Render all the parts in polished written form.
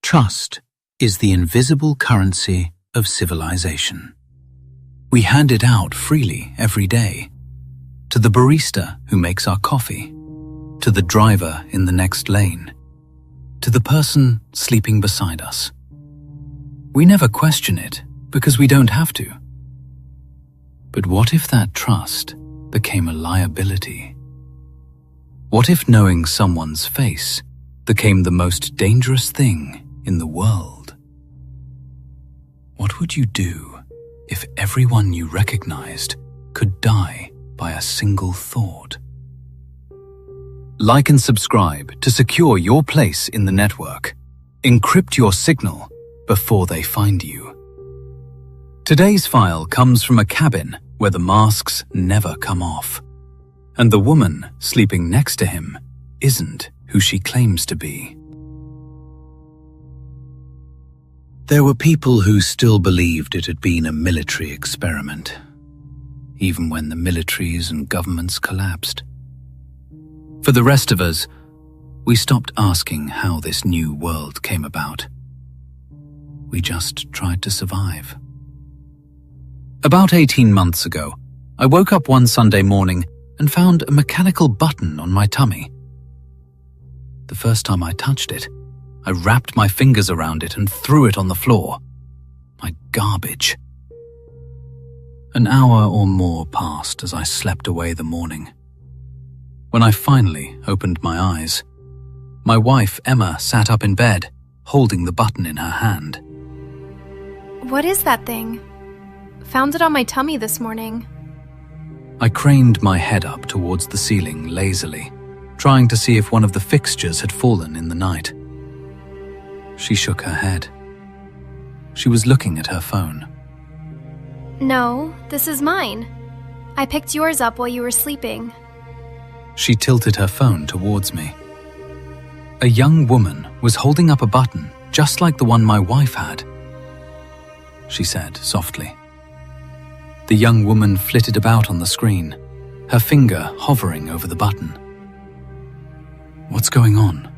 Trust is the invisible currency of civilization. We hand it out freely every day, to the barista who makes our coffee, to the driver in the next lane, to the person sleeping beside us. We never question it because we don't have to. But what if that trust became a liability? What if knowing someone's face became the most dangerous thing in the world? What would you do if everyone you recognized could die by a single thought? Like and subscribe to secure your place in the network. Encrypt your signal before they find you. Today's file comes from a cabin where the masks never come off, and the woman sleeping next to him isn't who she claims to be. There were people who still believed it had been a military experiment, even when the militaries and governments collapsed. For the rest of us, we stopped asking how this new world came about. We just tried to survive. About 18 months ago, I woke up one Sunday morning and found a mechanical button on my tummy. The first time I touched it, I wrapped my fingers around it and threw it on the floor. My garbage. An hour or more passed as I slept away the morning. When I finally opened my eyes, my wife Emma sat up in bed, holding the button in her hand. What is that thing? Found it on my tummy this morning. I craned my head up towards the ceiling lazily, trying to see if one of the fixtures had fallen in the night. She shook her head. She was looking at her phone. No, this is mine. I picked yours up while you were sleeping. She tilted her phone towards me. A young woman was holding up a button just like the one my wife had. She said softly. The young woman flitted about on the screen, her finger hovering over the button. "What's going on?"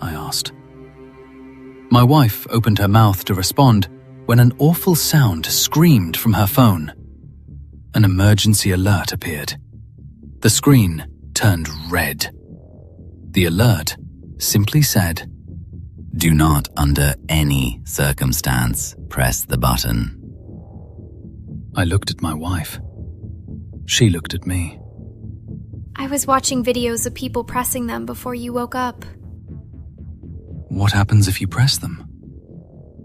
I asked. My wife opened her mouth to respond when an awful sound screamed from her phone. An emergency alert appeared. The screen turned red. The alert simply said, "Do not under any circumstance press the button." I looked at my wife. She looked at me. I was watching videos of people pressing them before you woke up. "What happens if you press them?"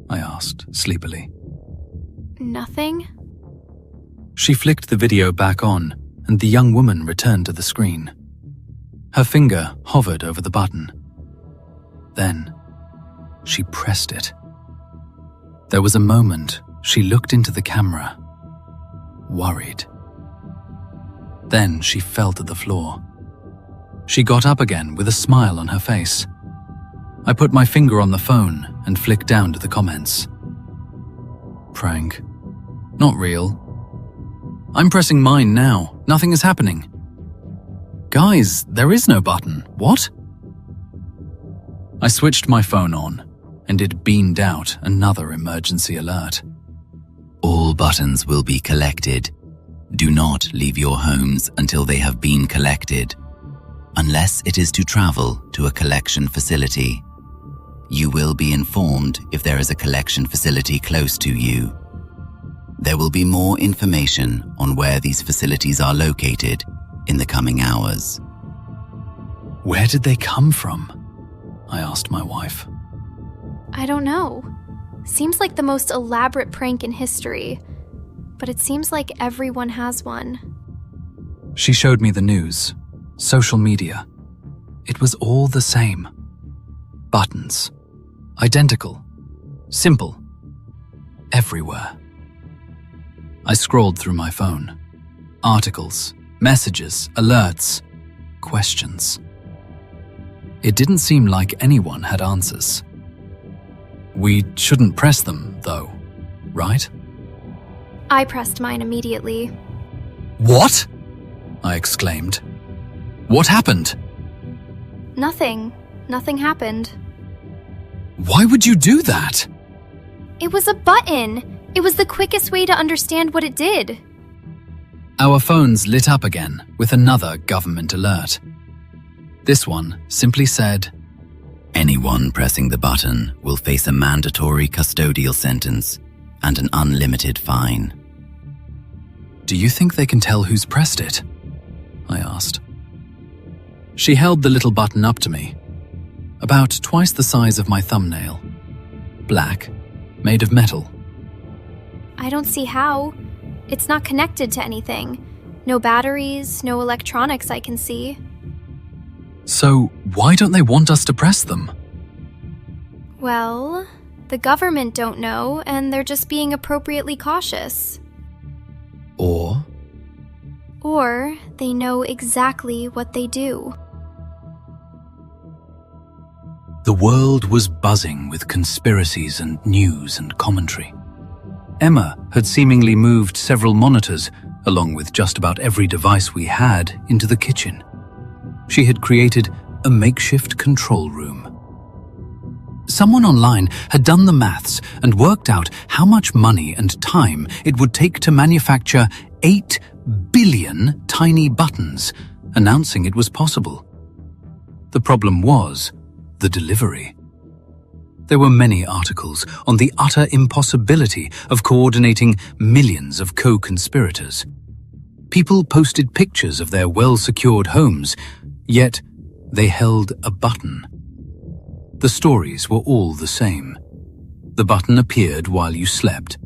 I asked sleepily. Nothing? She flicked the video back on, and the young woman returned to the screen. Her finger hovered over the button. Then, she pressed it. There was a moment she looked into the camera, worried. Then she fell to the floor. She got up again with a smile on her face. I put my finger on the phone and flicked down to the comments. Prank. Not real. I'm pressing mine now. Nothing is happening. Guys, there is no button. What? I switched my phone on, and it beamed out another emergency alert. All buttons will be collected. Do not leave your homes until they have been collected, unless it is to travel to a collection facility. You will be informed if there is a collection facility close to you. There will be more information on where these facilities are located in the coming hours. Where did they come from? I asked my wife. I don't know. Seems like the most elaborate prank in history, but it seems like everyone has one. She showed me the news, social media. It was all the same. Buttons. Identical. Simple. Everywhere. I scrolled through my phone. Articles, messages, alerts, questions. It didn't seem like anyone had answers. We shouldn't press them, though, right? I pressed mine immediately. What? I exclaimed. What happened? Nothing. Nothing happened. Why would you do that? It was a button. It was the quickest way to understand what it did. Our phones lit up again with another government alert. This one simply said, "Anyone pressing the button will face a mandatory custodial sentence and an unlimited fine." "Do you think they can tell who's pressed it?" I asked. She held the little button up to me, about twice the size of my thumbnail. Black, made of metal. I don't see how. It's not connected to anything. No batteries, no electronics I can see. So why don't they want us to press them? Well, the government don't know, and they're just being appropriately cautious. Or Or they know exactly what they do. the world was buzzing with conspiracies and news and commentary. Emma had seemingly moved several monitors, along with just about every device we had, into the kitchen. She had created a makeshift control room. Someone online had done the maths and worked out how much money and time it would take to manufacture 8 billion tiny buttons, announcing it was possible. The problem was the delivery. There were many articles on the utter impossibility of coordinating millions of co-conspirators. People posted pictures of their well-secured homes, yet they held a button. The stories were all the same. The button appeared while you slept,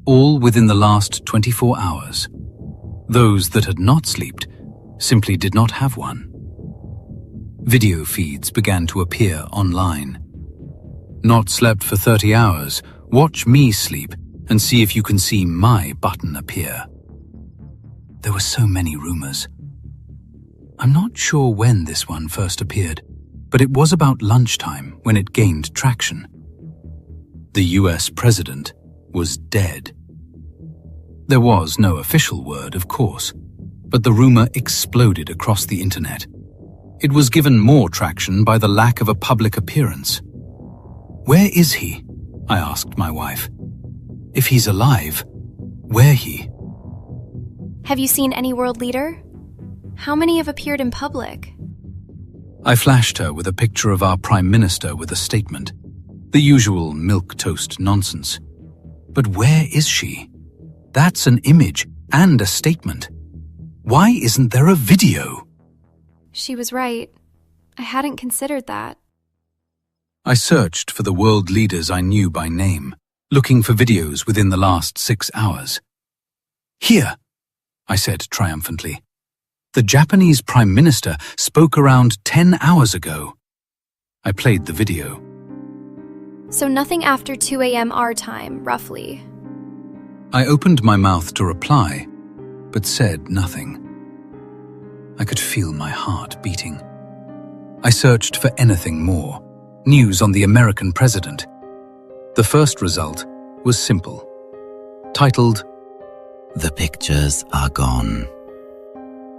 all within the last 24 hours. Those that had not slept simply did not have one. Video feeds began to appear online. Not slept for 30 hours, watch me sleep and see if you can see my button appear. There were so many rumors. I'm not sure when this one first appeared, but it was about lunchtime when it gained traction. The US president was dead. There was no official word, of course, but the rumor exploded across the internet. It was given more traction by the lack of a public appearance. "Where is he?" I asked my wife. "If he's alive, where he?" Have you seen any world leader? How many have appeared in public? I flashed her with a picture of our Prime Minister with a statement. The usual milquetoast nonsense. But where is she? That's an image and a statement. Why isn't there a video? She was right. I hadn't considered that. I searched for the world leaders I knew by name, looking for videos within the last 6 hours. "Here," I said triumphantly. "The Japanese Prime Minister spoke around 10 hours ago." I played the video. So nothing after 2 a.m. our time, roughly. I opened my mouth to reply, but said nothing. I could feel my heart beating. I searched for anything more, news on the American president. The first result was simple, titled, "The pictures are gone."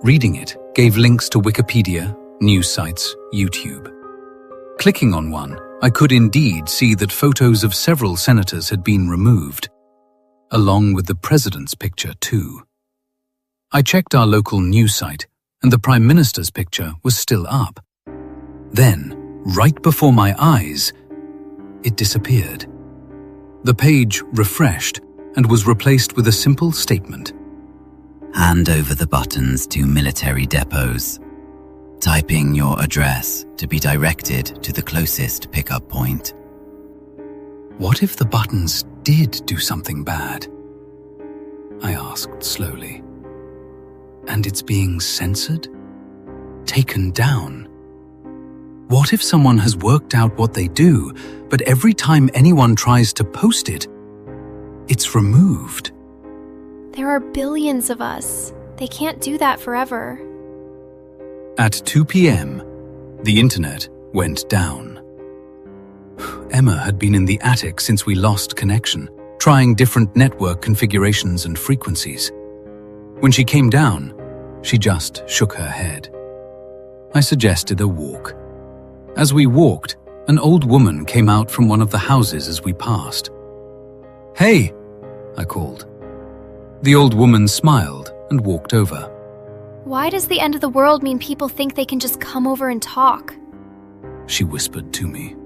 Reading it gave links to Wikipedia, news sites, YouTube. Clicking on one, I could indeed see that photos of several senators had been removed, along with the president's picture too. I checked our local news site, and the Prime Minister's picture was still up. Then, right before my eyes, it disappeared. The page refreshed and was replaced with a simple statement. "Hand over the buttons to military depots. Typing your address to be directed to the closest pickup point." What if the buttons did do something bad? I asked slowly. And it's being censored? Taken down? What if someone has worked out what they do, but every time anyone tries to post it, it's removed? There are billions of us. They can't do that forever. At 2 p.m., the internet went down. Emma had been in the attic since we lost connection, trying different network configurations and frequencies. When she came down, she just shook her head. I suggested a walk. As we walked, an old woman came out from one of the houses as we passed. "Hey!" I called. The old woman smiled and walked over. Why does the end of the world mean people think they can just come over and talk? She whispered to me.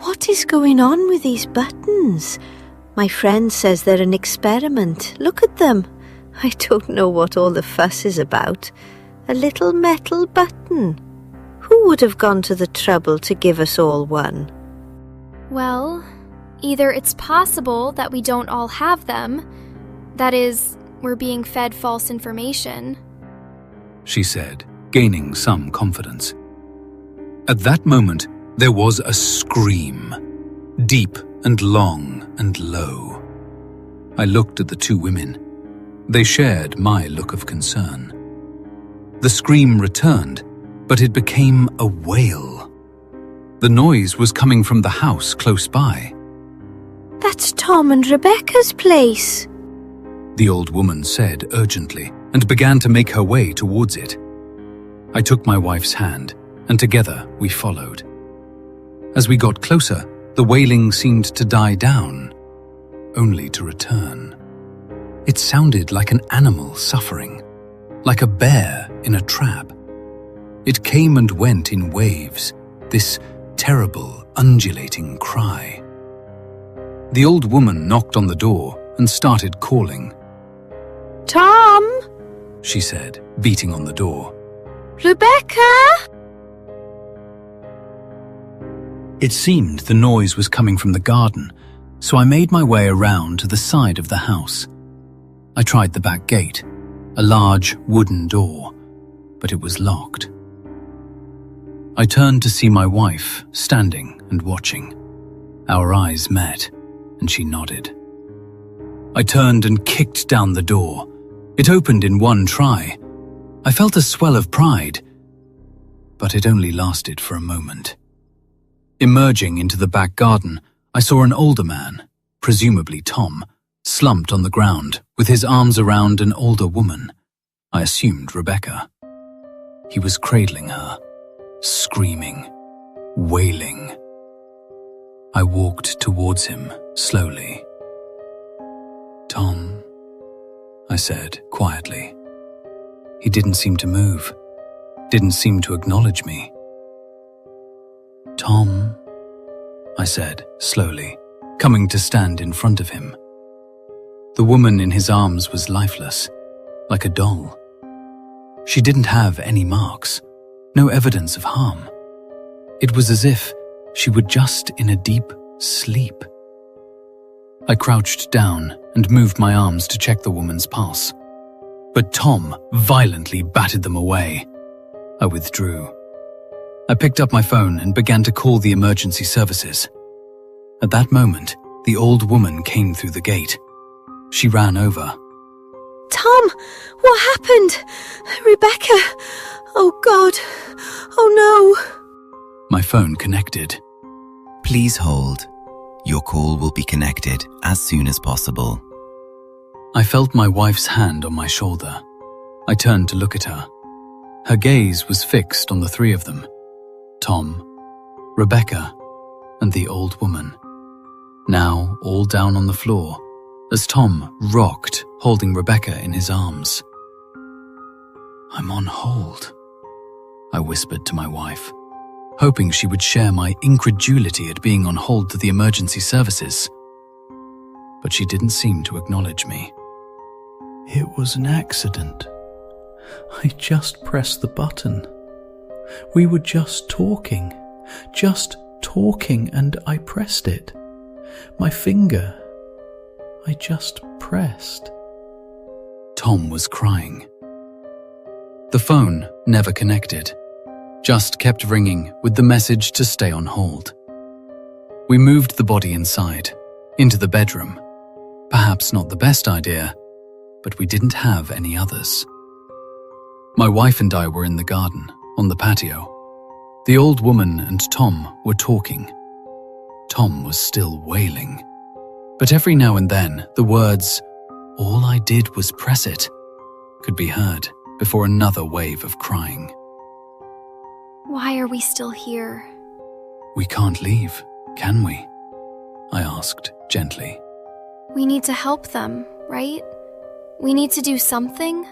What is going on with these buttons? My friend says they're an experiment. Look at them. I don't know what all the fuss is about. A little metal button. Who would have gone to the trouble to give us all one? Well, either it's possible that we don't all have them, that is, we're being fed false information, she said, gaining some confidence. At that moment, there was a scream, deep and long and low. I looked at the two women. They shared my look of concern. The scream returned, but it became a wail. The noise was coming from the house close by. That's Tom and Rebecca's place, the old woman said urgently, and began to make her way towards it. I took my wife's hand, and together we followed. As we got closer, the wailing seemed to die down, only to return. It sounded like an animal suffering, like a bear in a trap. It came and went in waves, this terrible, undulating cry. The old woman knocked on the door and started calling. Tom! She said, beating on the door. Rebecca! It seemed the noise was coming from the garden, so I made my way around to the side of the house. I tried the back gate, a large wooden door, but it was locked. I turned to see my wife standing and watching. Our eyes met, and she nodded. I turned and kicked down the door. It opened in one try. I felt a swell of pride, but it only lasted for a moment. Emerging into the back garden, I saw an older man, presumably Tom, slumped on the ground with his arms around an older woman. I assumed Rebecca. He was cradling her, screaming, wailing. I walked towards him slowly. "Tom," I said quietly. He didn't seem to move, didn't seem to acknowledge me. "Tom," I said slowly, coming to stand in front of him. The woman in his arms was lifeless, like a doll. She didn't have any marks, no evidence of harm. It was as if she were just in a deep sleep. I crouched down and moved my arms to check the woman's pulse. But Tom violently batted them away. I withdrew. I picked up my phone and began to call the emergency services. At that moment, the old woman came through the gate. She ran over. Tom, what happened? Rebecca! Oh God! Oh no! My phone connected. Please hold. Your call will be connected as soon as possible. I felt my wife's hand on my shoulder. I turned to look at her. Her gaze was fixed on the three of them: Tom, Rebecca, and the old woman. Now all down on the floor, as Tom rocked, holding Rebecca in his arms. "I'm on hold," I whispered to my wife, hoping she would share my incredulity at being on hold to the emergency services. But she didn't seem to acknowledge me. "It was an accident. I just pressed the button. We were just talking, and I pressed it. My finger. I just pressed." Tom was crying. The phone never connected, just kept ringing with the message to stay on hold. We moved the body inside, into the bedroom. Perhaps not the best idea, but we didn't have any others. My wife and I were in the garden, on the patio. The old woman and Tom were talking. Tom was still wailing, but every now and then the words, "All I did was press it," could be heard before another wave of crying. Why are we still here? We can't leave, can we? I asked gently. We need to help them, right? We need to do something.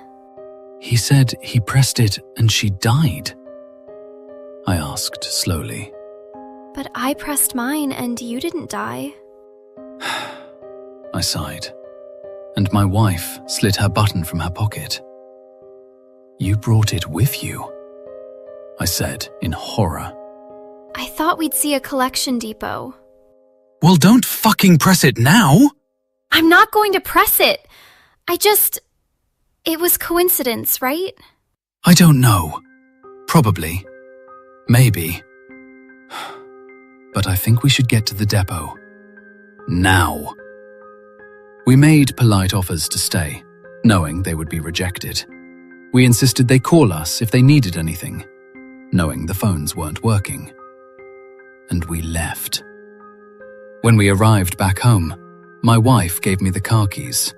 He said he pressed it and she died. I asked slowly. But I pressed mine and you didn't die. I sighed, and my wife slid her button from her pocket. You brought it with you, I said in horror. I thought we'd see a collection depot. Well, don't fucking press it now! I'm not going to press it. It was coincidence, right? I don't know. Probably. Maybe. But I think we should get to the depot. Now. We made polite offers to stay, knowing they would be rejected. We insisted they call us if they needed anything, knowing the phones weren't working. And we left. When we arrived back home, my wife gave me the car keys.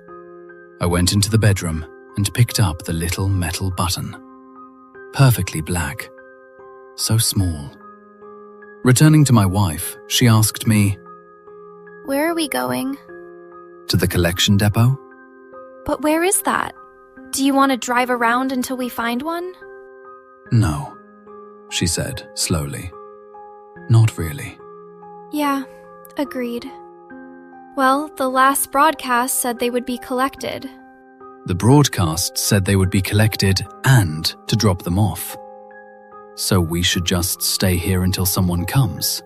I went into the bedroom and picked up the little metal button. Perfectly black. So small. Returning to my wife, she asked me, Where are we going? To the collection depot? But where is that? Do you want to drive around until we find one? No, she said slowly. Not really. Yeah, agreed. Well, the last broadcast said they would be collected. The broadcast said they would be collected and to drop them off. So we should just stay here until someone comes.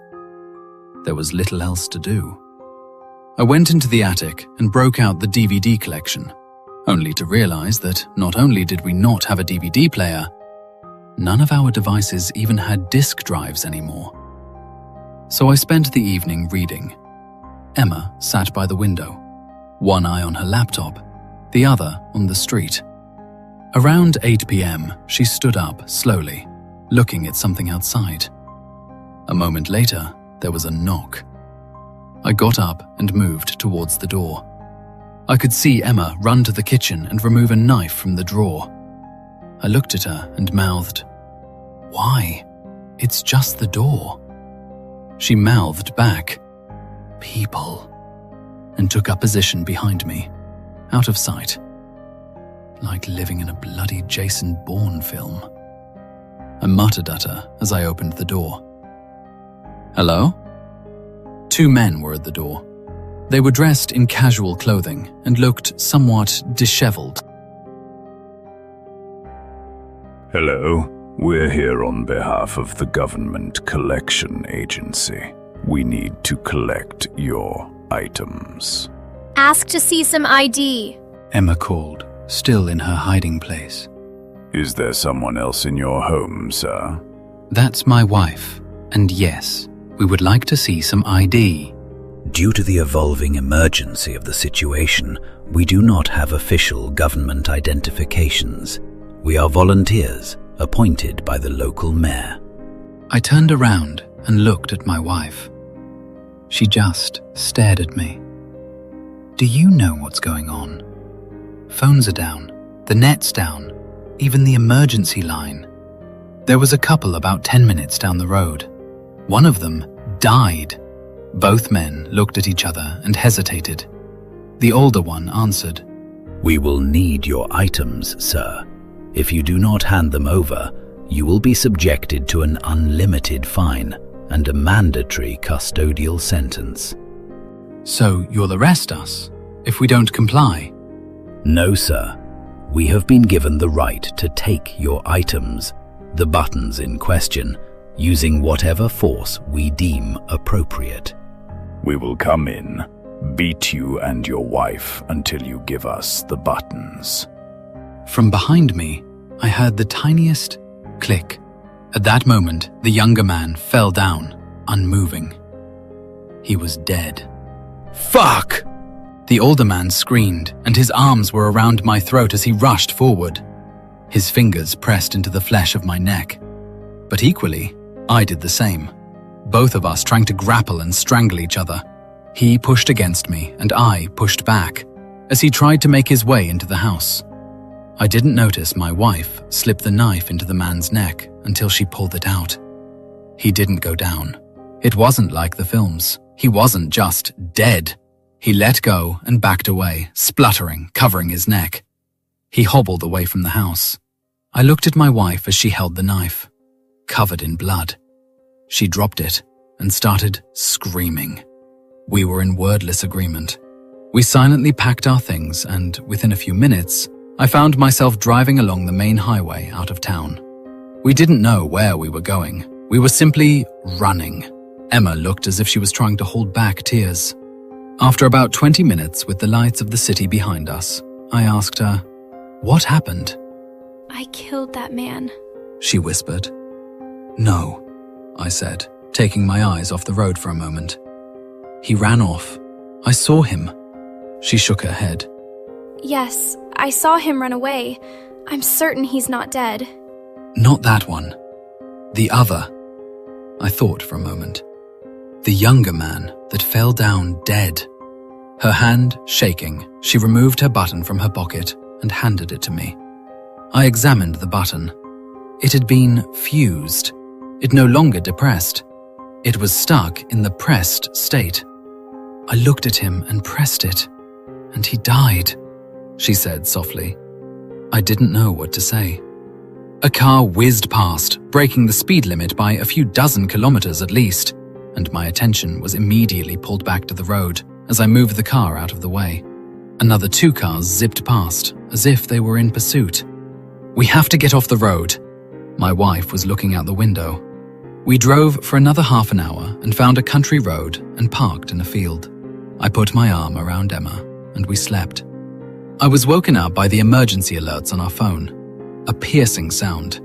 There was little else to do. I went into the attic and broke out the DVD collection, only to realize that not only did we not have a DVD player, none of our devices even had disk drives anymore. So I spent the evening reading. Emma sat by the window, one eye on her laptop, the other on the street. Around 8 p.m., she stood up slowly, looking at something outside. A moment later, there was a knock. I got up and moved towards the door. I could see Emma run to the kitchen and remove a knife from the drawer. I looked at her and mouthed, "Why? It's just the door." She mouthed back, "People," and took up position behind me, out of sight, like living in a bloody Jason Bourne film. I muttered at her as I opened the door. "Hello?" 2 men were at the door. They were dressed in casual clothing and looked somewhat disheveled. Hello, we're here on behalf of the Government Collection Agency. We need to collect your items. Ask to see some ID. Emma called, still in her hiding place. Is there someone else in your home, sir? That's my wife, and yes, we would like to see some ID. Due to the evolving emergency of the situation, we do not have official government identifications. We are volunteers appointed by the local mayor. I turned around and looked at my wife. She just stared at me. Do you know what's going on? Phones are down, the net's down, even the emergency line. There was a couple about 10 minutes down the road. One of them died. Both men looked at each other and hesitated. The older one answered, We will need your items, sir. If you do not hand them over, you will be subjected to an unlimited fine and a mandatory custodial sentence. So you'll arrest us if we don't comply? No, sir. We have been given the right to take your items, the buttons in question, using whatever force we deem appropriate. We will come in, beat you and your wife until you give us the buttons. From behind me, I heard the tiniest click. At that moment, the younger man fell down, unmoving. He was dead. Fuck! The older man screamed, and his arms were around my throat as he rushed forward. His fingers pressed into the flesh of my neck. But equally, I did the same. Both of us trying to grapple and strangle each other. He pushed against me, and I pushed back, as he tried to make his way into the house. I didn't notice my wife slip the knife into the man's neck until she pulled it out. He didn't go down. It wasn't like the films. He wasn't just dead. He let go and backed away, spluttering, covering his neck. He hobbled away from the house. I looked at my wife as she held the knife, covered in blood. She dropped it and started screaming. We were in wordless agreement. We silently packed our things, and within a few minutes, I found myself driving along the main highway out of town. We didn't know where we were going. We were simply running. Emma looked as if she was trying to hold back tears. After about 20 minutes with the lights of the city behind us, I asked her, "What happened?" I killed that man, she whispered. "No," I said, taking my eyes off the road for a moment. "He ran off. I saw him." She shook her head. Yes, I saw him run away. I'm certain he's not dead. "Not that one. The other." I thought for a moment. The younger man that fell down dead. Her hand shaking, she removed her button from her pocket and handed it to me. I examined the button. It had been fused. It no longer depressed. It was stuck in the pressed state. I looked at him and pressed it, and he died, she said softly. I didn't know what to say. A car whizzed past, breaking the speed limit by a few dozen kilometers at least, and my attention was immediately pulled back to the road as I moved the car out of the way. Another 2 cars zipped past, as if they were in pursuit. "We have to get off the road." My wife was looking out the window. We drove for another half an hour and found a country road and parked in a field. I put my arm around Emma and we slept. I was woken up by the emergency alerts on our phone. A piercing sound.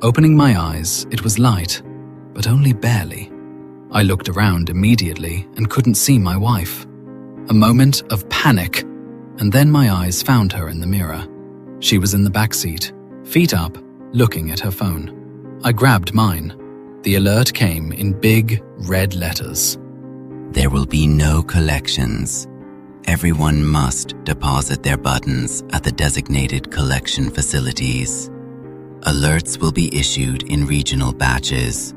Opening my eyes, it was light, but only barely. I looked around immediately and couldn't see my wife. A moment of panic, and then my eyes found her in the mirror. She was in the back seat, feet up, looking at her phone. I grabbed mine. The alert came in big, red letters. There will be no collections. Everyone must deposit their buttons at the designated collection facilities. Alerts will be issued in regional batches.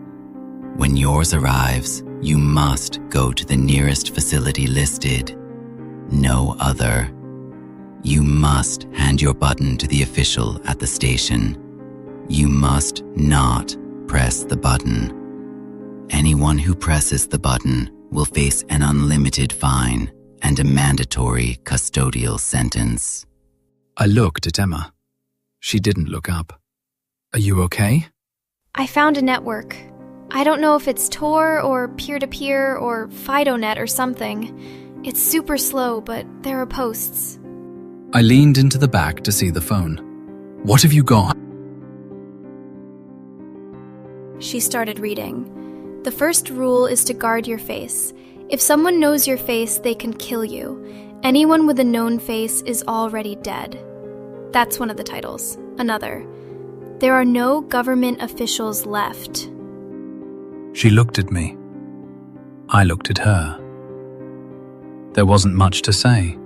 When yours arrives, you must go to the nearest facility listed. No other. You must hand your button to the official at the station. You must not press the button. Anyone who presses the button will face an unlimited fine and a mandatory custodial sentence. I looked at Emma. She didn't look up. "Are you okay?" I found a network. I don't know if it's Tor or peer-to-peer or FidoNet or something. It's super slow, but there are posts. I leaned into the back to see the phone. "What have you got?" She started reading. The first rule is to guard your face. If someone knows your face, they can kill you. Anyone with a known face is already dead. That's one of the titles. Another. There are no government officials left. She looked at me. I looked at her. There wasn't much to say.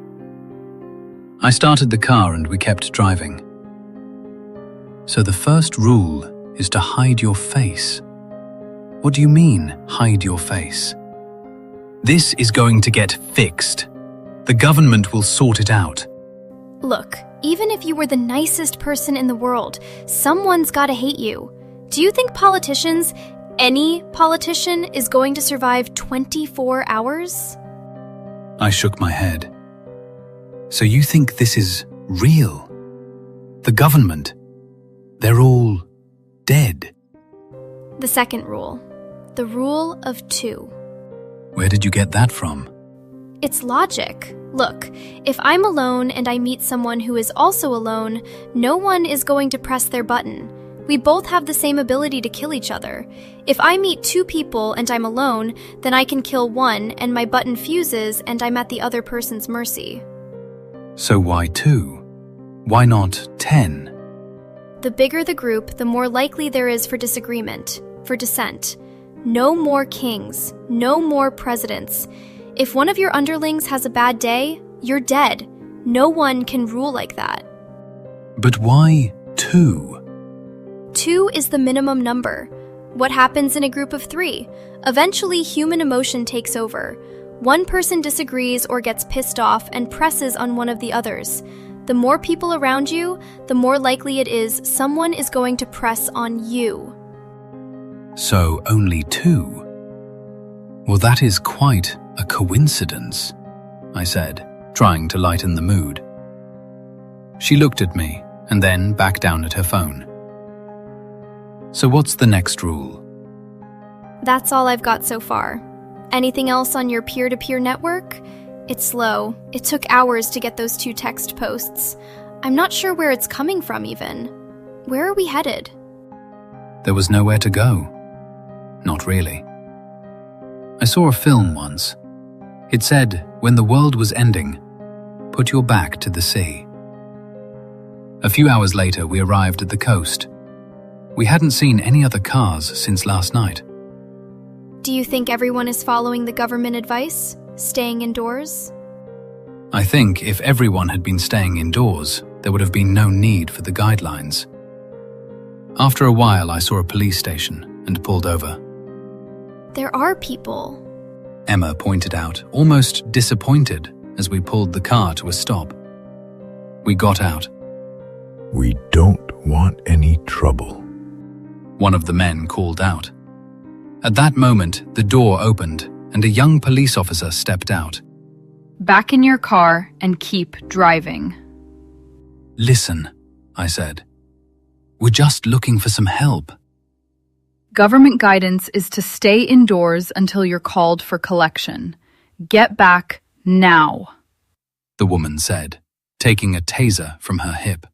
I started the car and we kept driving. So the first rule is to hide your face. What do you mean, hide your face? This is going to get fixed. The government will sort it out. Look, even if you were the nicest person in the world, someone's gotta hate you. Do you think politicians, any politician, is going to survive 24 hours? I shook my head. So you think this is real? The government, they're all dead. The second rule. The rule of 2. Where did you get that from? It's logic. Look, if I'm alone and I meet someone who is also alone, no one is going to press their button. We both have the same ability to kill each other. If I meet 2 people and I'm alone, then I can kill one and my button fuses and I'm at the other person's mercy. So why 2? Why not 10? The bigger the group, the more likely there is for disagreement, for dissent. No more kings, no more presidents. If one of your underlings has a bad day, you're dead. No one can rule like that. But why 2? 2 is the minimum number. What happens in a group of 3? Eventually, human emotion takes over. One person disagrees or gets pissed off and presses on one of the others. The more people around you, the more likely it is someone is going to press on you. So only 2? Well, that is quite a coincidence, I said, trying to lighten the mood. She looked at me and then back down at her phone. So what's the next rule? That's all I've got so far. Anything else on your peer-to-peer network? It's slow. It took hours to get those 2 text posts. I'm not sure where it's coming from even. Where are we headed? There was nowhere to go. Not really. I saw a film once. It said, when the world was ending, put your back to the sea. A few hours later, we arrived at the coast. We hadn't seen any other cars since last night. Do you think everyone is following the government advice? Staying indoors? I think if everyone had been staying indoors, there would have been no need for the guidelines. After a while, I saw a police station and pulled over. There are people. Emma pointed out, almost disappointed, as we pulled the car to a stop. We got out. We don't want any trouble. One of the men called out. At that moment, the door opened and a young police officer stepped out. Back in your car and keep driving. Listen, I said. We're just looking for some help. Government guidance is to stay indoors until you're called for collection. Get back now, the woman said, taking a taser from her hip.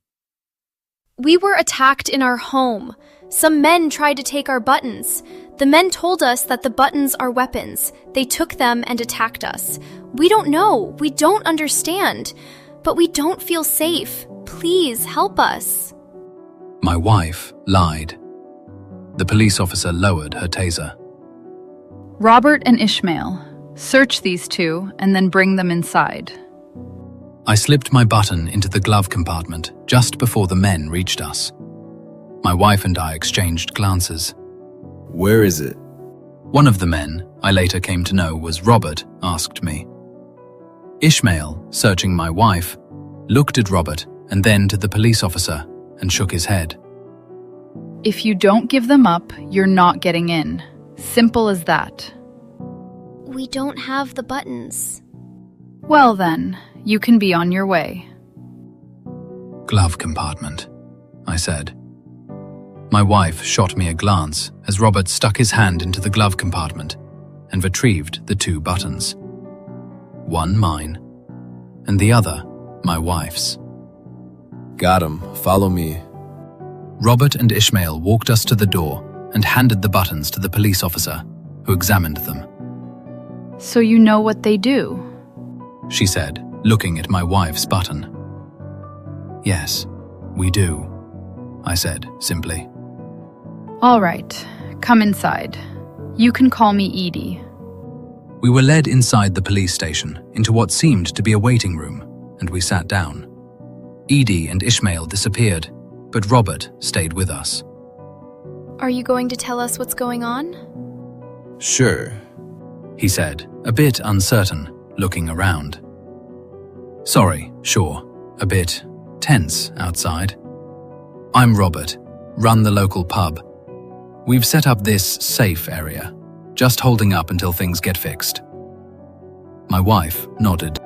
We were attacked in our home. Some men tried to take our buttons. The men told us that the buttons are weapons. They took them and attacked us. We don't know. We don't understand. But we don't feel safe. Please help us. My wife lied. The police officer lowered her taser. Robert and Ishmael, search these 2 and then bring them inside. I slipped my button into the glove compartment just before the men reached us. My wife and I exchanged glances. Where is it? One of the men, I later came to know was Robert, asked me. Ishmael, searching my wife, looked at Robert and then to the police officer and shook his head. If you don't give them up, you're not getting in. Simple as that. We don't have the buttons. Well then, you can be on your way. Glove compartment, I said. My wife shot me a glance as Robert stuck his hand into the glove compartment and retrieved the 2 buttons. One mine, and the other my wife's. Got him. Follow me. Robert and Ishmael walked us to the door and handed the buttons to the police officer, who examined them. So you know what they do? She said, looking at my wife's button. Yes, we do, I said simply. All right, come inside. You can call me Edie. We were led inside the police station into what seemed to be a waiting room, and we sat down. Edie and Ishmael disappeared, but Robert stayed with us. Are you going to tell us what's going on? Sure, he said, a bit uncertain, looking around. Sorry, sure, a bit tense outside. I'm Robert, run the local pub. We've set up this safe area, just holding up until things get fixed. My wife nodded.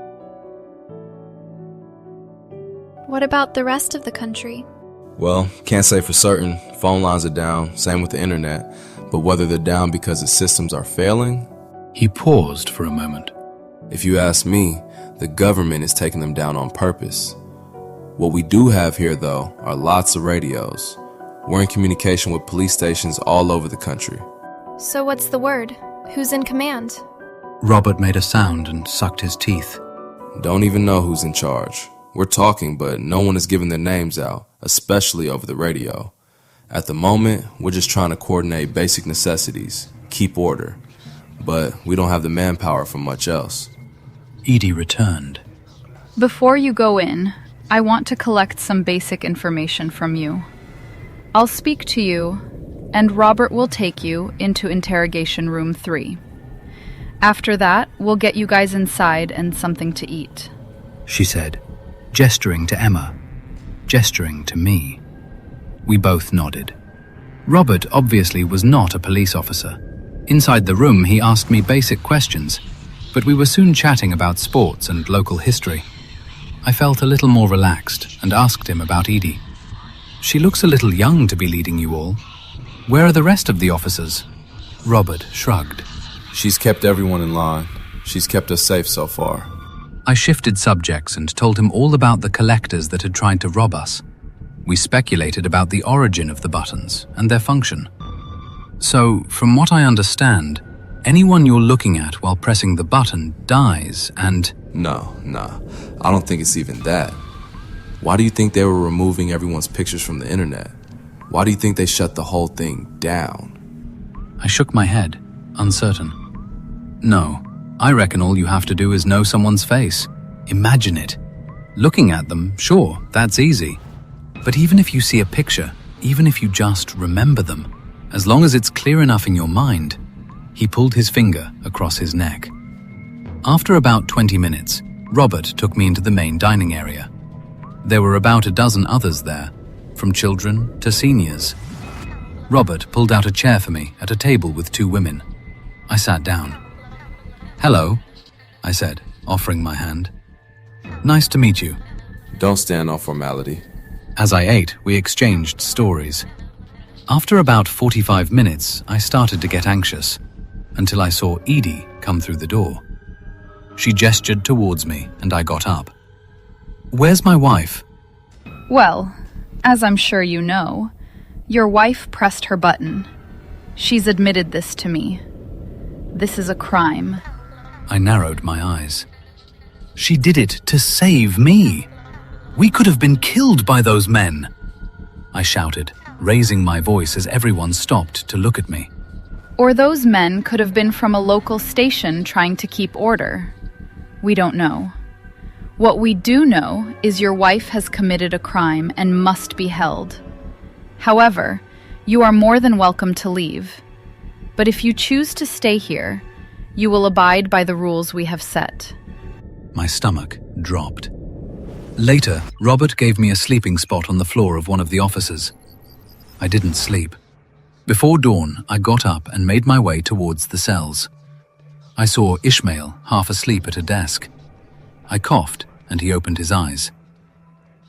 What about the rest of the country? Well, can't say for certain. Phone lines are down, same with the internet. But whether they're down because the systems are failing? He paused for a moment. If you ask me, the government is taking them down on purpose. What we do have here, though, are lots of radios. We're in communication with police stations all over the country. So what's the word? Who's in command? Robert made a sound and sucked his teeth. Don't even know who's in charge. We're talking, but no one is giving their names out, especially over the radio. At the moment, we're just trying to coordinate basic necessities, keep order. But we don't have the manpower for much else. Edie returned. Before you go in, I want to collect some basic information from you. I'll speak to you, and Robert will take you into interrogation room 3. After that, we'll get you guys inside and something to eat. She said, gesturing to Emma, gesturing to me. We both nodded. Robert obviously was not a police officer. Inside the room, he asked me basic questions, but we were soon chatting about sports and local history. I felt a little more relaxed and asked him about Edie. She looks a little young to be leading you all. Where are the rest of the officers? Robert shrugged. She's kept everyone in line. She's kept us safe so far. I shifted subjects and told him all about the collectors that had tried to rob us. We speculated about the origin of the buttons and their function. So, from what I understand, anyone you're looking at while pressing the button dies and... No, I don't think it's even that. Why do you think they were removing everyone's pictures from the internet? Why do you think they shut the whole thing down? I shook my head, uncertain. No, I reckon all you have to do is know someone's face. Imagine it. Looking at them, sure, that's easy. But even if you see a picture, even if you just remember them, as long as it's clear enough in your mind, he pulled his finger across his neck. After about 20 minutes, Robert took me into the main dining area. There were about a dozen others there, from children to seniors. Robert pulled out a chair for me at a table with 2 women. I sat down. "Hello," I said, offering my hand. "Nice to meet you." Don't stand on formality. As I ate, we exchanged stories. After about 45 minutes, I started to get anxious, until I saw Edie come through the door. She gestured towards me, and I got up. "Where's my wife?" Well, as I'm sure you know, your wife pressed her button. She's admitted this to me. This is a crime. I narrowed my eyes. She did it to save me. We could have been killed by those men. I shouted, raising my voice as everyone stopped to look at me. Or those men could have been from a local station trying to keep order. We don't know. What we do know is your wife has committed a crime and must be held. However, you are more than welcome to leave. But if you choose to stay here, you will abide by the rules we have set. My stomach dropped. Later, Robert gave me a sleeping spot on the floor of one of the offices. I didn't sleep. Before dawn, I got up and made my way towards the cells. I saw Ishmael half asleep at a desk. I coughed, and he opened his eyes.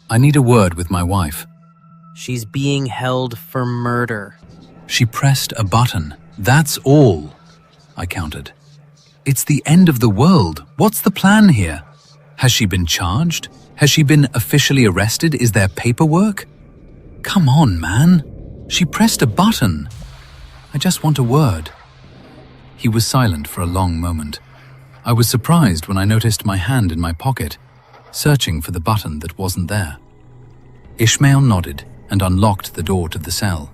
"I need a word with my wife." She's being held for murder. She pressed a button. That's all. I countered. It's the end of the world. What's the plan here? Has she been charged? Has she been officially arrested? Is there paperwork? Come on, man. She pressed a button. I just want a word. He was silent for a long moment. I was surprised when I noticed my hand in my pocket, searching for the button that wasn't there. Ishmael nodded and unlocked the door to the cell.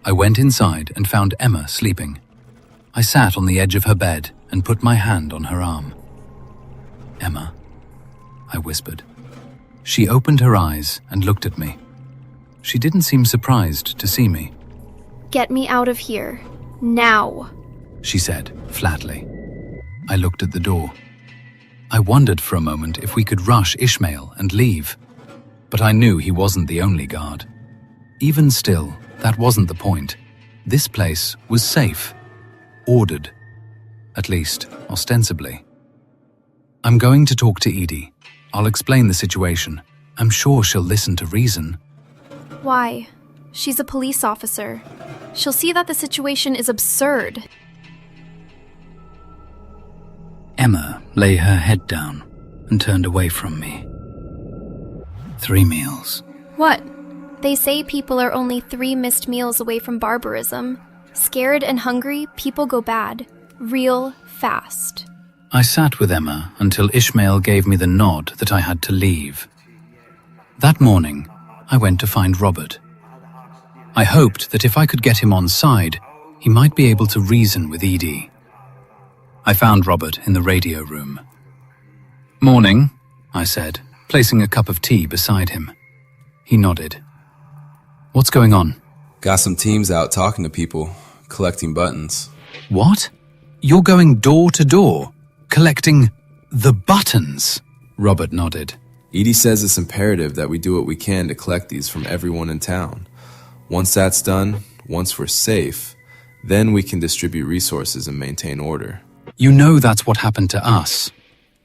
I went inside and found Emma sleeping. I sat on the edge of her bed and put my hand on her arm. "Emma," I whispered. She opened her eyes and looked at me. She didn't seem surprised to see me. Get me out of here. Now. She said, flatly. I looked at the door. I wondered for a moment if we could rush Ishmael and leave, but I knew he wasn't the only guard. Even still, that wasn't the point. This place was safe, ordered, at least ostensibly. "I'm going to talk to Edie. I'll explain the situation. I'm sure she'll listen to reason." Why? She's a police officer. She'll see that the situation is absurd. Emma lay her head down and turned away from me. 3 meals. What? They say people are only 3 missed meals away from barbarism. Scared and hungry, people go bad. Real fast. I sat with Emma until Ishmael gave me the nod that I had to leave. That morning, I went to find Robert. I hoped that if I could get him on side, he might be able to reason with Edie. I found Robert in the radio room. "Morning," I said, placing a cup of tea beside him. He nodded. "What's going on?" Got some teams out talking to people, collecting buttons. What? You're going door to door, collecting the buttons? Robert nodded. Edie says it's imperative that we do what we can to collect these from everyone in town. Once that's done, once we're safe, then we can distribute resources and maintain order. You know that's what happened to us.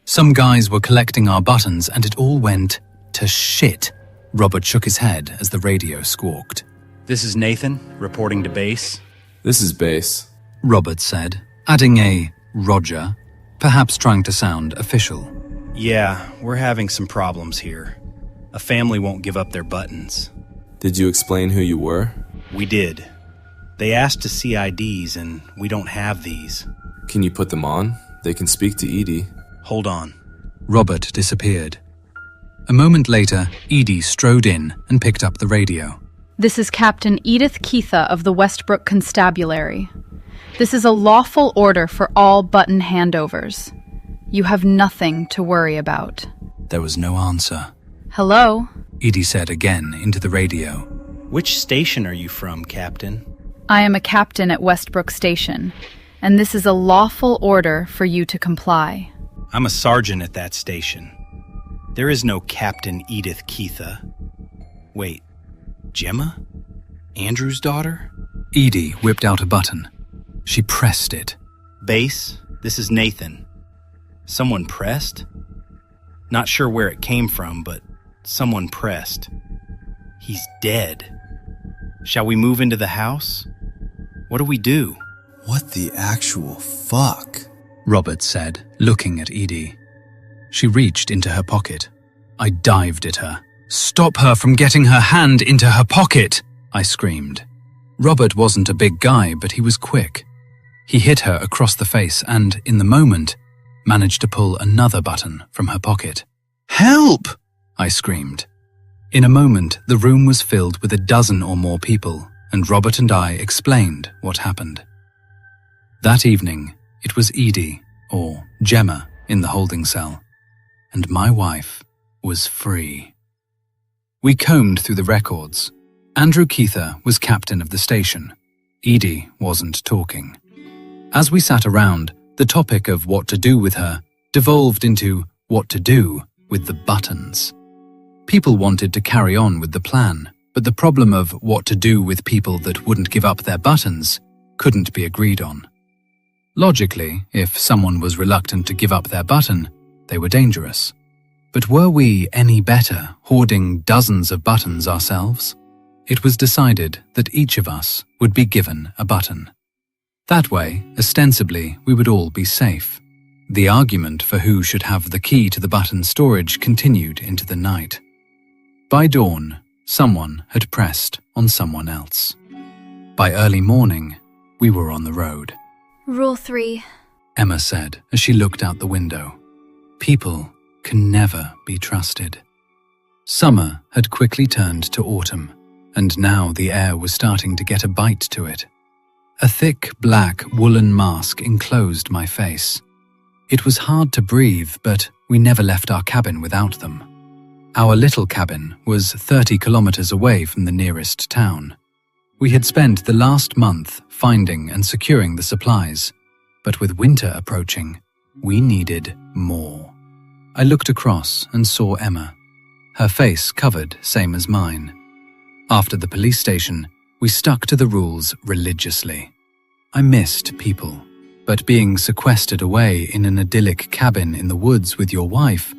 Some guys were collecting our buttons and it all went to shit. Robert shook his head as the radio squawked. This is Nathan, reporting to base. This is base, Robert said, adding a Roger, perhaps trying to sound official. Yeah, we're having some problems here. A family won't give up their buttons. Did you explain who you were? We did. They asked to see IDs, and we don't have these. Can you put them on? They can speak to Edie. Hold on. Robert disappeared. A moment later, Edie strode in and picked up the radio. This is Captain Edith Keitha of the Westbrook Constabulary. This is a lawful order for all button handovers. You have nothing to worry about. There was no answer. Hello? Edie said again into the radio. Which station are you from, Captain? I am a captain at Westbrook Station, and this is a lawful order for you to comply. I'm a sergeant at that station. There is no Captain Edith Keitha. Wait, Gemma? Andrew's daughter? Edie whipped out a button. She pressed it. Base, this is Nathan. Someone pressed? Not sure where it came from, but someone pressed. He's dead. Shall we move into the house? What do we do? What the actual fuck? Robert said, looking at Edie. She reached into her pocket. I dived at her. Stop her from getting her hand into her pocket, I screamed. Robert wasn't a big guy, but he was quick. He hit her across the face and, in the moment, managed to pull another button from her pocket. Help! I screamed. In a moment, the room was filled with a dozen or more people, and Robert and I explained what happened. That evening, it was Edie, or Gemma, in the holding cell, and my wife was free. We combed through the records. Andrew Keitha was captain of the station. Edie wasn't talking. As we sat around, the topic of what to do with her devolved into what to do with the buttons. People wanted to carry on with the plan, but the problem of what to do with people that wouldn't give up their buttons couldn't be agreed on. Logically, if someone was reluctant to give up their button, they were dangerous. But were we any better hoarding dozens of buttons ourselves? It was decided that each of us would be given a button. That way, ostensibly, we would all be safe. The argument for who should have the key to the button storage continued into the night. By dawn, someone had pressed on someone else. By early morning, we were on the road. Rule 3. Emma said as she looked out the window. People can never be trusted. Summer had quickly turned to autumn, and now the air was starting to get a bite to it. A thick black woolen mask enclosed my face. It was hard to breathe, but we never left our cabin without them. Our little cabin was 30 kilometers away from the nearest town. We had spent the last month finding and securing the supplies, but with winter approaching, we needed more. I looked across and saw Emma, her face covered same as mine. After the police station, we stuck to the rules religiously. I missed people, but being sequestered away in an idyllic cabin in the woods with your wife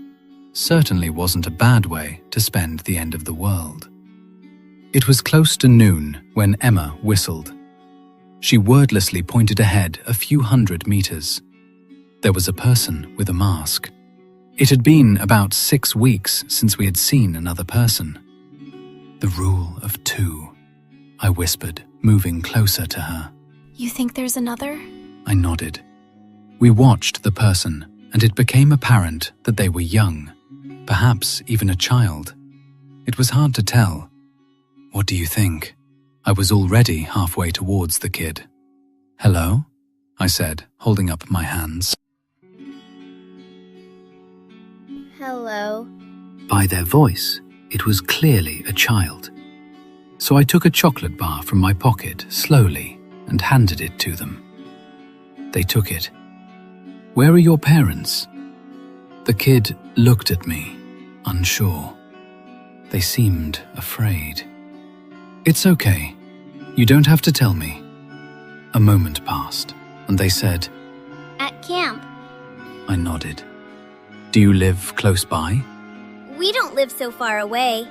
certainly wasn't a bad way to spend the end of the world. It was close to noon when Emma whistled. She wordlessly pointed ahead a few hundred meters. There was a person with a mask. It had been about 6 weeks since we had seen another person. The rule of 2, I whispered, moving closer to her. You think there's another? I nodded. We watched the person, and it became apparent that they were young, perhaps even a child. It was hard to tell. What do you think? I was already halfway towards the kid. Hello? I said, holding up my hands. Hello. By their voice, it was clearly a child. So I took a chocolate bar from my pocket slowly and handed it to them. They took it. "Where are your parents?" The kid looked at me, unsure. They seemed afraid. "It's okay. You don't have to tell me." A moment passed, and they said, At camp. I nodded. "Do you live close by?" We don't live so far away.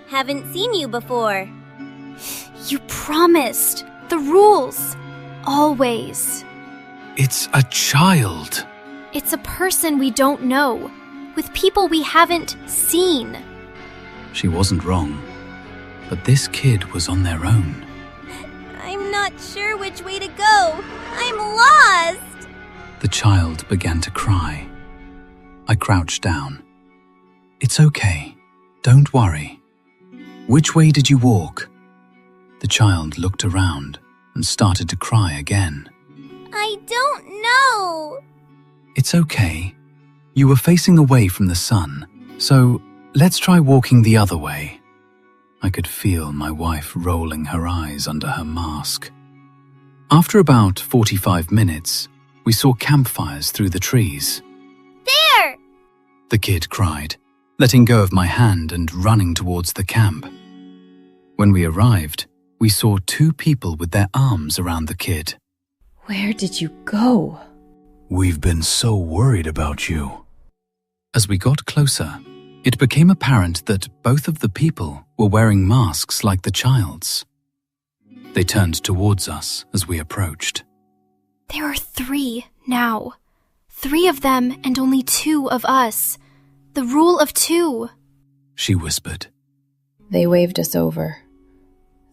Haven't seen you before. You promised. The rules. Always. "It's a child." It's a person we don't know, with people we haven't seen. She wasn't wrong, but this kid was on their own. I'm not sure which way to go. I'm lost. The child began to cry. I crouched down. "It's okay. Don't worry. Which way did you walk?" The child looked around and started to cry again. I don't know. "It's okay. You were facing away from the sun, so let's try walking the other way." I could feel my wife rolling her eyes under her mask. After about 45 minutes, we saw campfires through the trees. There! The kid cried, letting go of my hand and running towards the camp. When we arrived, we saw 2 people with their arms around the kid. Where did you go? "We've been so worried about you." As we got closer, it became apparent that both of the people were wearing masks like the child's. They turned towards us as we approached. There are 3 now. 3 of them and only 2 of us. The rule of 2. She whispered. They waved us over.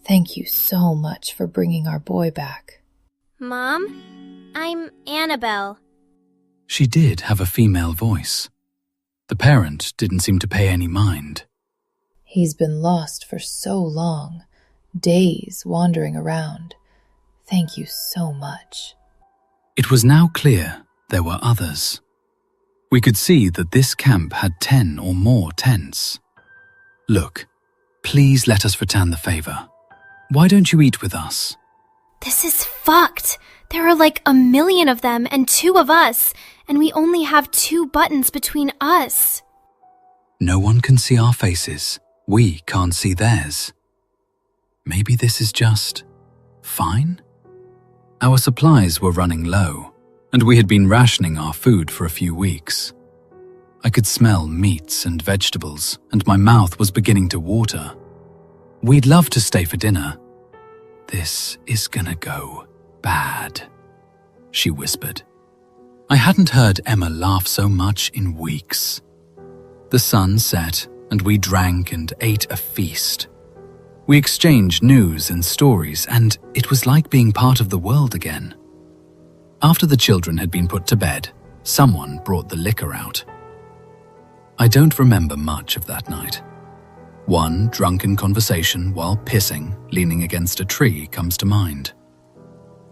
Thank you so much for bringing our boy back. Mom, I'm Annabelle. She did have a female voice. The parent didn't seem to pay any mind. He's been lost for so long, days wandering around. Thank you so much. It was now clear there were others. We could see that this camp had 10 or more tents. "Look, please let us return the favor. Why don't you eat with us?" This is fucked. There are like 1 million of them and 2 of us, and we only have 2 buttons between us. No one can see our faces. We can't see theirs. Maybe this is just fine? Our supplies were running low, and we had been rationing our food for a few weeks. I could smell meats and vegetables, and my mouth was beginning to water. We'd love to stay for dinner. "This is gonna go bad," she whispered. I hadn't heard Emma laugh so much in weeks. The sun set, and we drank and ate a feast. We exchanged news and stories, and it was like being part of the world again. After the children had been put to bed, someone brought the liquor out. I don't remember much of that night. One drunken conversation while pissing, leaning against a tree, comes to mind.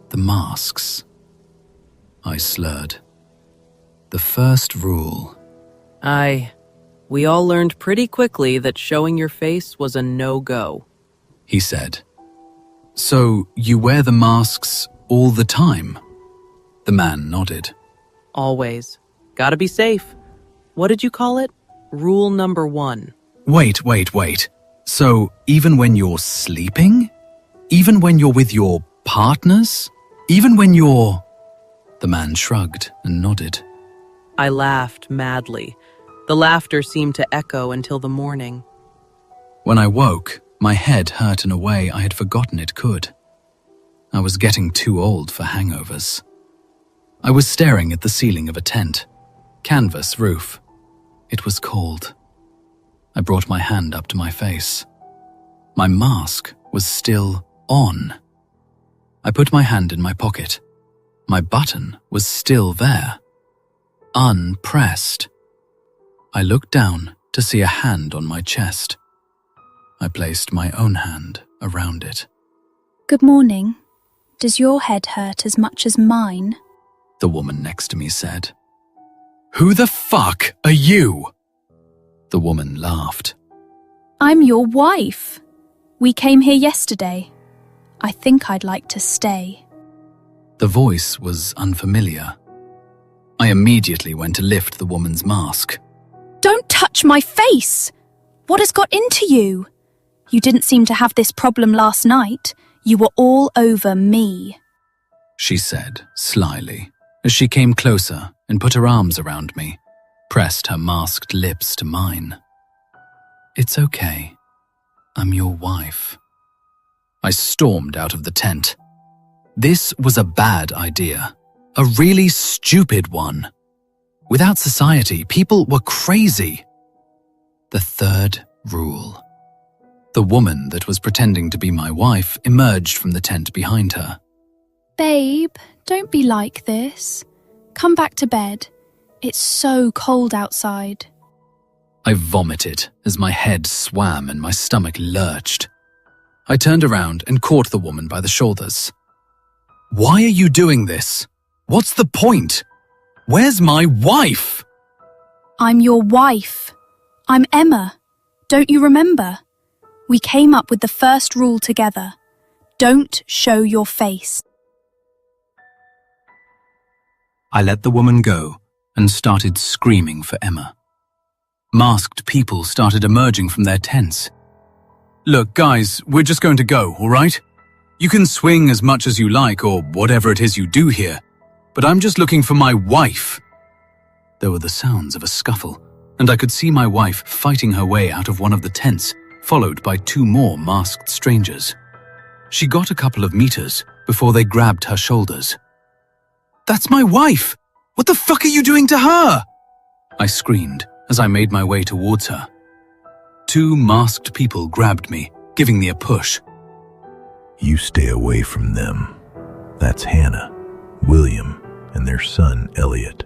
The masks. I slurred. The first rule. We all learned pretty quickly that showing your face was a no-go, he said. "So you wear the masks all the time?" The man nodded. Always. Gotta be safe. What did you call it? Rule number 1. Wait. So even when you're sleeping? Even when you're with your partners? Even when you're... The man shrugged and nodded. I laughed madly. The laughter seemed to echo until the morning. When I woke, my head hurt in a way I had forgotten it could. I was getting too old for hangovers. I was staring at the ceiling of a tent. Canvas roof. It was cold. I brought my hand up to my face. My mask was still on. I put my hand in my pocket. My button was still there. Unpressed. I looked down to see a hand on my chest. I placed my own hand around it. Good morning. Does your head hurt as much as mine? The woman next to me said. Who the fuck are you? The woman laughed. I'm your wife. We came here yesterday. I think I'd like to stay. The voice was unfamiliar. I immediately went to lift the woman's mask. Don't touch my face! What has got into you? You didn't seem to have this problem last night. You were all over me, she said slyly, as she came closer and put her arms around me, pressed her masked lips to mine. It's okay. I'm your wife. I stormed out of the tent. This was a bad idea, a really stupid one. Without society, people were crazy. The third rule. The woman that was pretending to be my wife emerged from the tent behind her. Babe, don't be like this. Come back to bed. It's so cold outside. I vomited as my head swam and my stomach lurched. I turned around and caught the woman by the shoulders. Why are you doing this? What's the point? Where's my wife? I'm your wife. I'm Emma. Don't you remember? We came up with the first rule together. Don't show your face. I let the woman go and started screaming for Emma. Masked people started emerging from their tents. Look, guys, we're just going to go, all right? You can swing as much as you like or whatever it is you do here, but I'm just looking for my wife. There were the sounds of a scuffle, and I could see my wife fighting her way out of one of the tents, followed by 2 more masked strangers. She got a couple of meters before they grabbed her shoulders. That's my wife! What the fuck are you doing to her? I screamed as I made my way towards her. 2 masked people grabbed me, giving me a push. You stay away from them. That's Hannah, William, and their son, Elliot.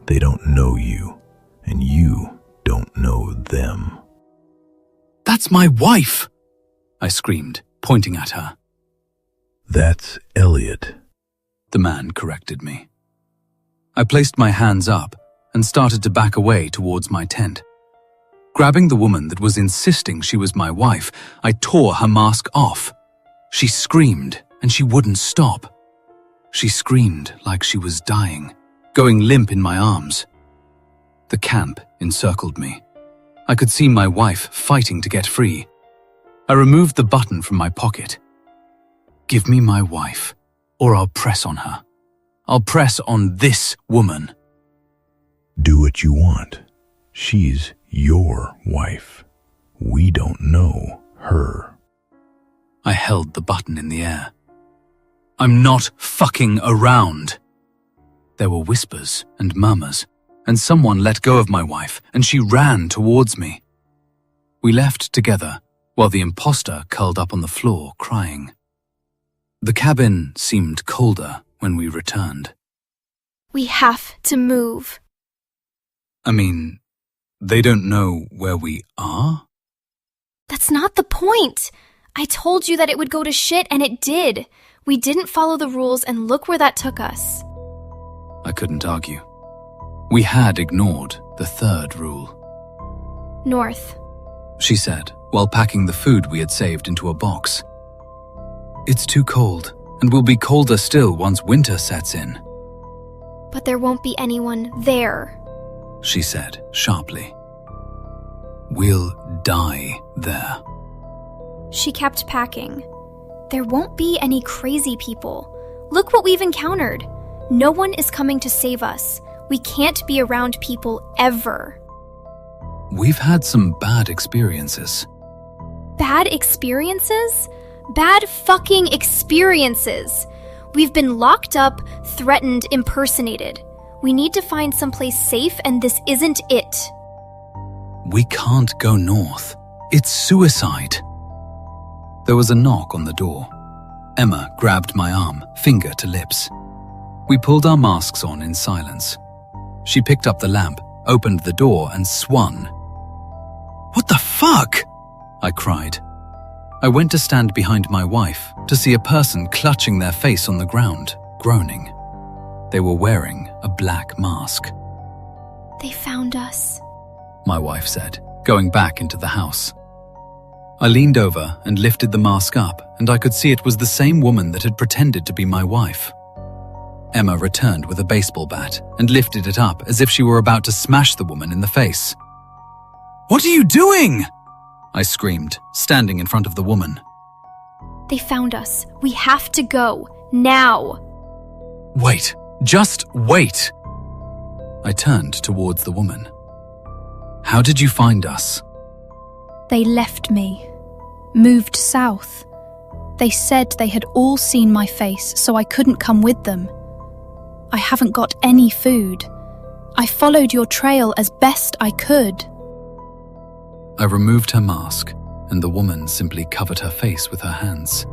They don't know you, and you don't know them. That's my wife! I screamed, pointing at her. That's Elliot, the man corrected me. I placed my hands up and started to back away towards my tent. Grabbing the woman that was insisting she was my wife, I tore her mask off. She screamed, and she wouldn't stop. She screamed like she was dying, going limp in my arms. The camp encircled me. I could see my wife fighting to get free. I removed the button from my pocket. Give me my wife, or I'll press on her. I'll press on this woman. Do what you want. She's your wife. We don't know her. I held the button in the air. I'm not fucking around. There were whispers and murmurs, and someone let go of my wife, and she ran towards me. We left together, while the imposter curled up on the floor, crying. The cabin seemed colder when we returned. We have to move. I mean, they don't know where we are? That's not the point. I told you that it would go to shit, and it did. We didn't follow the rules, and look where that took us. I couldn't argue. We had ignored the third rule. North, she said, while packing the food we had saved into a box. It's too cold, and will be colder still once winter sets in. But there won't be anyone there, she said sharply. We'll die there. She kept packing. There won't be any crazy people. Look what we've encountered. No one is coming to save us. We can't be around people ever. We've had some bad experiences. Bad experiences? Bad fucking experiences. We've been locked up, threatened, impersonated. We need to find someplace safe, and this isn't it. We can't go north. It's suicide. There was a knock on the door. Emma grabbed my arm, finger to lips. We pulled our masks on in silence. She picked up the lamp, opened the door, and swung. What the fuck? I cried. I went to stand behind my wife to see a person clutching their face on the ground, groaning. They were wearing a black mask. They found us, my wife said, going back into the house. I leaned over and lifted the mask up, and I could see it was the same woman that had pretended to be my wife. Emma returned with a baseball bat and lifted it up as if she were about to smash the woman in the face. "What are you doing?" I screamed, standing in front of the woman. They found us. We have to go. Now. Wait. Just wait. I turned towards the woman. "How did you find us?" They left me. Moved south. They said they had all seen my face, so I couldn't come with them. I haven't got any food. I followed your trail as best I could. I removed her mask, and the woman simply covered her face with her hands.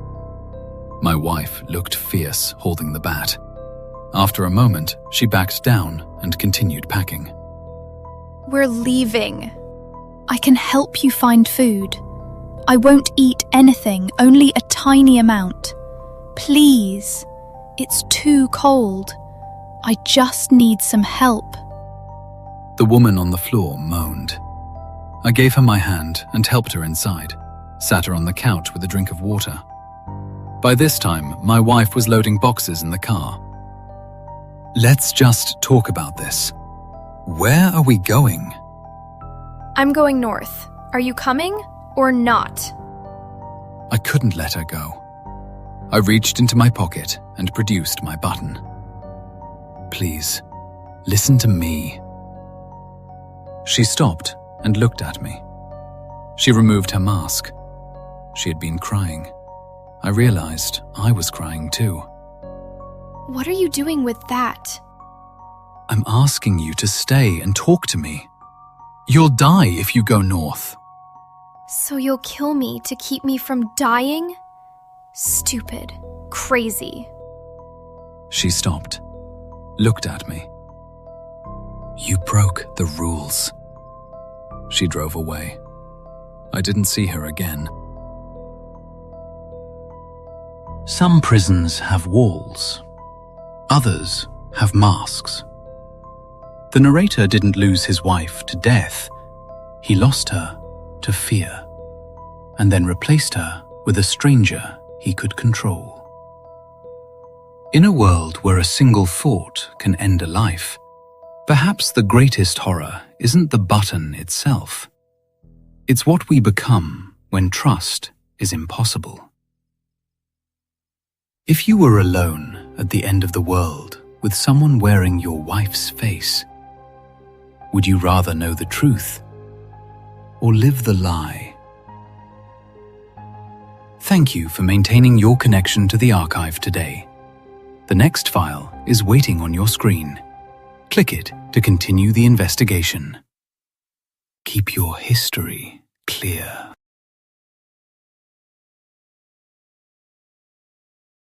My wife looked fierce, holding the bat. After a moment, she backed down and continued packing. We're leaving. I can help you find food. I won't eat anything, only a tiny amount. Please. It's too cold. I just need some help. The woman on the floor moaned. I gave her my hand and helped her inside, sat her on the couch with a drink of water. By this time, my wife was loading boxes in the car. "Let's just talk about this. Where are we going?" I'm going north. Are you coming or not? I couldn't let her go. I reached into my pocket and produced my button. "Please, listen to me." She stopped and looked at me. She removed her mask. She had been crying. I realized I was crying too. What are you doing with that? "I'm asking you to stay and talk to me. You'll die if you go north." So you'll kill me to keep me from dying? Stupid. Crazy. She stopped, looked at me. "You broke the rules." She drove away. I didn't see her again. Some prisons have walls. Others have masks. The narrator didn't lose his wife to death. He lost her to fear, and then replaced her with a stranger he could control. In a world where a single thought can end a life, perhaps the greatest horror isn't the button itself. It's what we become when trust is impossible. If you were alone at the end of the world with someone wearing your wife's face, would you rather know the truth or live the lie? Thank you for maintaining your connection to the archive today. The next file is waiting on your screen. Click it to continue the investigation. Keep your history clear.